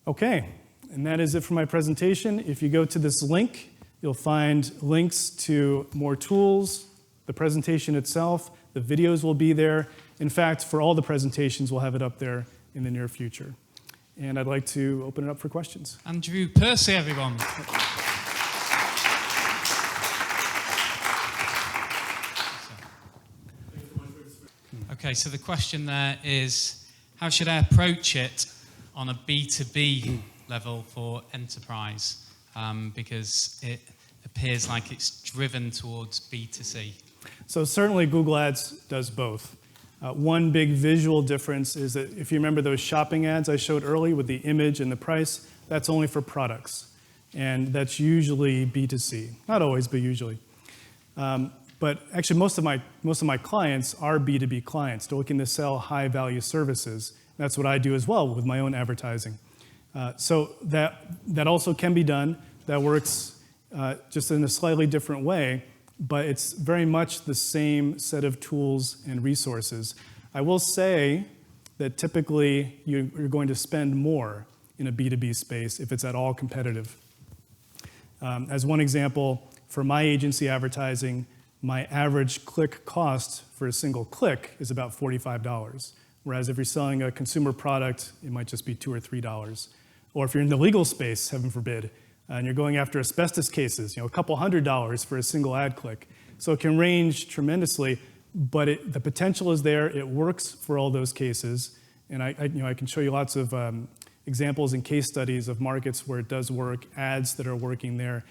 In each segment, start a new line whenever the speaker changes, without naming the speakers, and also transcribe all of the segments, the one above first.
Okay, and that is it for my presentation. If you go to this link, you'll find links to more tools, the presentation itself, the videos will be there. In fact, for all the presentations, we'll have it up there in the near future. And I'd like to open it up for questions.
Andrew Percey, everyone. Okay, so the question there is, how should I approach it on a B2B level for enterprise? Because it appears like it's driven towards B2C.
So certainly Google Ads does both. One big visual difference is that if you remember those shopping ads I showed earlier with the image and the price, that's only for products. And that's usually B2C. Not always, but usually. But actually most of my clients are B2B clients. They're looking to sell high-value services. That's what I do as well with my own advertising. So that also can be done. That works just in a slightly different way. But it's very much the same set of tools and resources. I will say that typically you're going to spend more in a B2B space if it's at all competitive. As one example, for my agency advertising, my average click cost for a single click is about $45. Whereas if you're selling a consumer product, it might just be $2 or $3. Or if you're in the legal space, heaven forbid, and you're going after asbestos cases, a couple $100s for a single ad click. So it can range tremendously, but the potential is there. It works for all those cases, and I can show you lots of examples and case studies of markets where it does work, ads that are working there.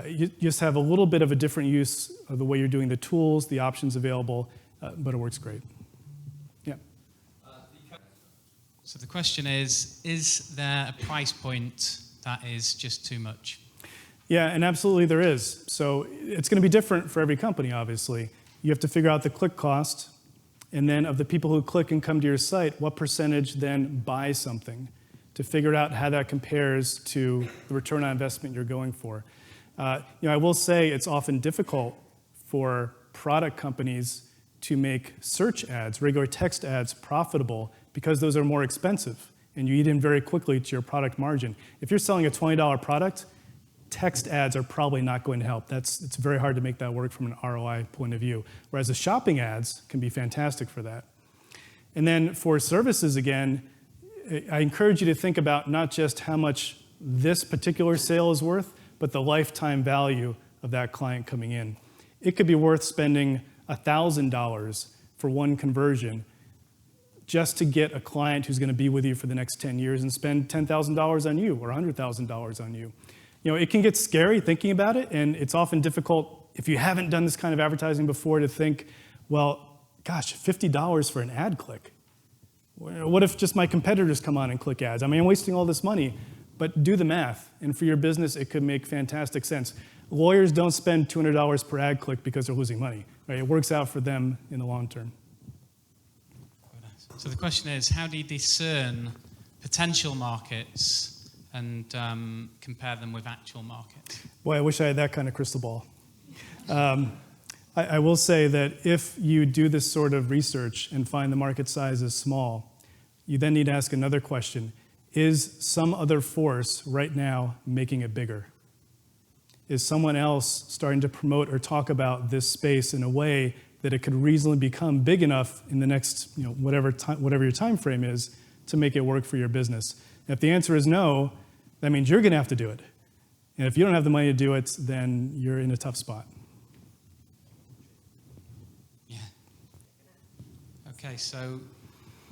You just have a little bit of a different use of the way you're doing the tools, the options available, but it works great. Yeah.
So the question is there a price point that is just too much?
Yeah, and absolutely there is. So it's going to be different for every company, obviously. You have to figure out the click cost, and then of the people who click and come to your site, what percentage then buy something, to figure out how that compares to the return on investment you're going for. I will say it's often difficult for product companies to make search ads, regular text ads, profitable because those are more expensive. And you eat in very quickly to your product margin. If you're selling a $20 product, text ads are probably not going to help. It's very hard to make that work from an ROI point of view. Whereas the shopping ads can be fantastic for that. And then for services, again, I encourage you to think about not just how much this particular sale is worth, but the lifetime value of that client coming in. It could be worth spending $1,000 for one conversion just to get a client who's going to be with you for the next 10 years and spend $10,000 on you or $100,000 on you. It can get scary thinking about it, and it's often difficult if you haven't done this kind of advertising before to think, well, gosh, $50 for an ad click. What if just my competitors come on and click ads? I mean, I'm wasting all this money, but do the math, and for your business, it could make fantastic sense. Lawyers don't spend $200 per ad click because they're losing money, right? It works out for them in the long term.
So the question is, how do you discern potential markets and compare them with actual markets?
Boy, I wish I had that kind of crystal ball. I will say that if you do this sort of research and find the market size is small, you then need to ask another question. Is some other force right now making it bigger? Is someone else starting to promote or talk about this space in a way that it could reasonably become big enough in the next, whatever your time frame is, to make it work for your business? And if the answer is no, that means you're going to have to do it. And if you don't have the money to do it, then you're in a tough spot.
Yeah. Okay, so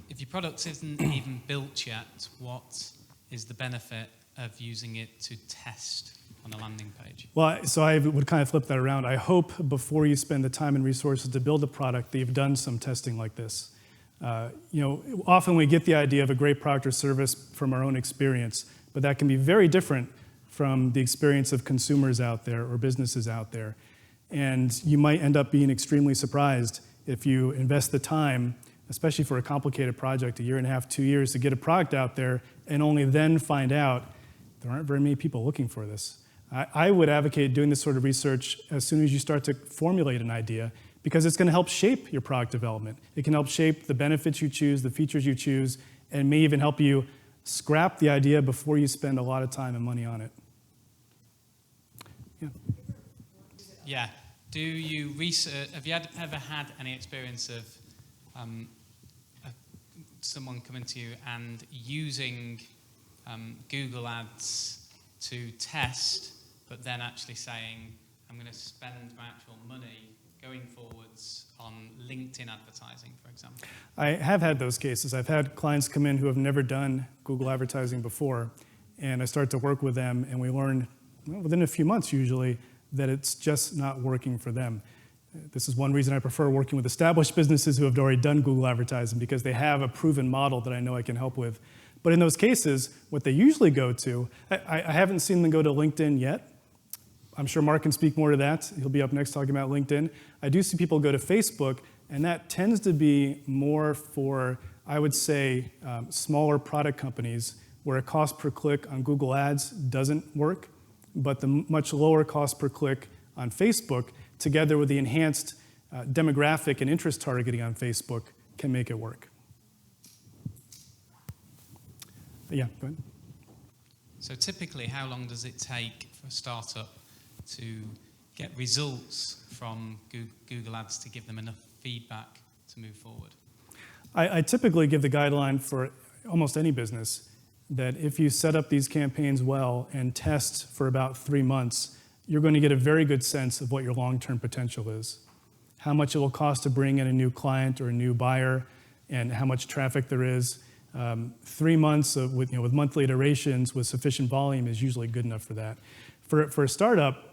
if your product isn't even built yet, what is the benefit of using it to test on a landing page? Well,
so I would kind of flip that around. I hope before you spend the time and resources to build a product that you've done some testing like this. Often we get the idea of a great product or service from our own experience, but that can be very different from the experience of consumers out there or businesses out there. And you might end up being extremely surprised if you invest the time, especially for a complicated project, 1.5 years, 2 years, to get a product out there and only then find out there aren't very many people looking for this. I would advocate doing this sort of research as soon as you start to formulate an idea, because it's going to help shape your product development. It can help shape the benefits you choose, the features you choose, and may even help you scrap the idea before you spend a lot of time and money on it. Yeah.
Yeah. Do you research? Have you ever had any experience of someone coming to you and using Google Ads to test, but then actually saying, I'm going to spend my actual money going forwards on LinkedIn advertising, for example?
I have had those cases. I've had clients come in who have never done Google advertising before, and I start to work with them, and we learn within a few months usually that it's just not working for them. This is one reason I prefer working with established businesses who have already done Google advertising, because they have a proven model that I know I can help with. But in those cases, what they usually go to, I haven't seen them go to LinkedIn yet. I'm sure Mark can speak more to that. He'll be up next talking about LinkedIn. I do see people go to Facebook, and that tends to be more for, I would say, smaller product companies where a cost per click on Google Ads doesn't work, but the much lower cost per click on Facebook, together with the enhanced demographic and interest targeting on Facebook, can make it work. Yeah, go ahead.
So typically, how long does it take for a startup to get results from Google Ads to give them enough feedback to move forward?
I typically give the guideline for almost any business that if you set up these campaigns well and test for about 3 months, you're going to get a very good sense of what your long-term potential is. How much it will cost to bring in a new client or a new buyer, and how much traffic there is. 3 months with monthly iterations with sufficient volume is usually good enough for that. For a startup,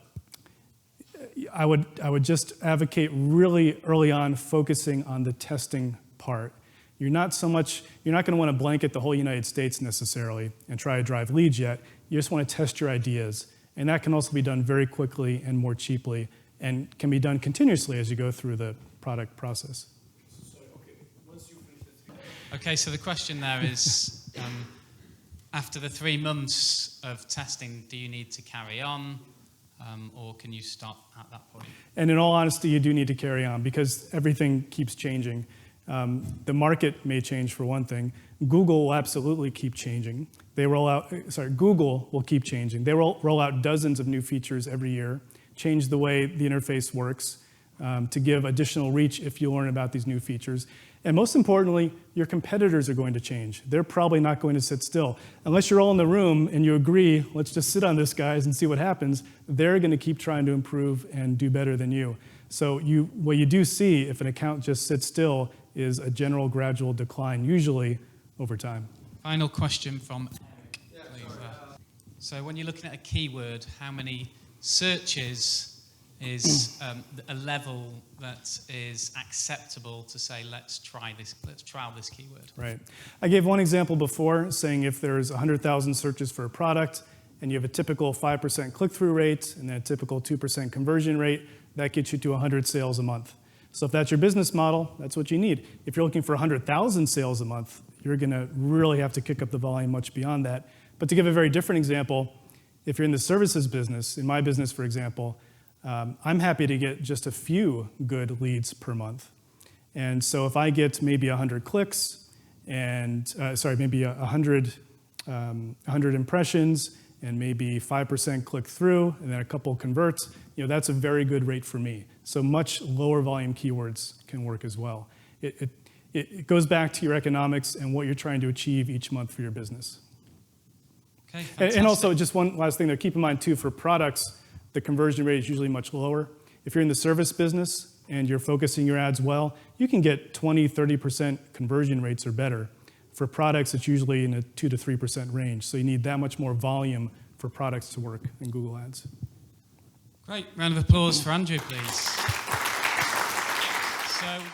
I would just advocate really early on focusing on the testing part. You're not going to want to blanket the whole United States necessarily and try to drive leads yet. You just want to test your ideas. And that can also be done very quickly and more cheaply, and can be done continuously as you go through the product process.
Okay, so the question there is, after the 3 months of testing, do you need to carry on, or can you stop at that point?
And in all honesty, you do need to carry on, because everything keeps changing. The market may change, for one thing. Google will absolutely keep changing. Google will keep changing. They roll out dozens of new features every year, change the way the interface works to give additional reach if you learn about these new features. And most importantly, your competitors are going to change. They're probably not going to sit still. Unless you're all in the room and you agree, let's just sit on this, guys, and see what happens, they're going to keep trying to improve and do better than you. So what you do see if an account just sits still is a general gradual decline, usually over time.
Final question from Eric, please. So when you're looking at a keyword, how many searches is a level that is acceptable to say, let's trial this keyword? Right.
I gave one example before, saying if there's 100,000 searches for a product and you have a typical 5% click-through rate and then a typical 2% conversion rate, that gets you to 100 sales a month. So if that's your business model, that's what you need. If you're looking for 100,000 sales a month, you're going to really have to kick up the volume much beyond that. But to give a very different example, if you're in the services business, in my business, for example, I'm happy to get just a few good leads per month. And so if I get maybe 100 clicks and, maybe 100 impressions and maybe 5% click through and then a couple converts, that's a very good rate for me. So much lower volume keywords can work as well. It goes back to your economics and what you're trying to achieve each month for your business.
Okay, fantastic.
And also, just one last thing there, keep in mind too, for products, the conversion rate is usually much lower. If you're in the service business and you're focusing your ads well, you can get 20, 30% conversion rates or better. For products, it's usually in a 2 to 3% range. So you need that much more volume for products to work in Google Ads.
Great. Round of applause for Andrew, please. So we're going to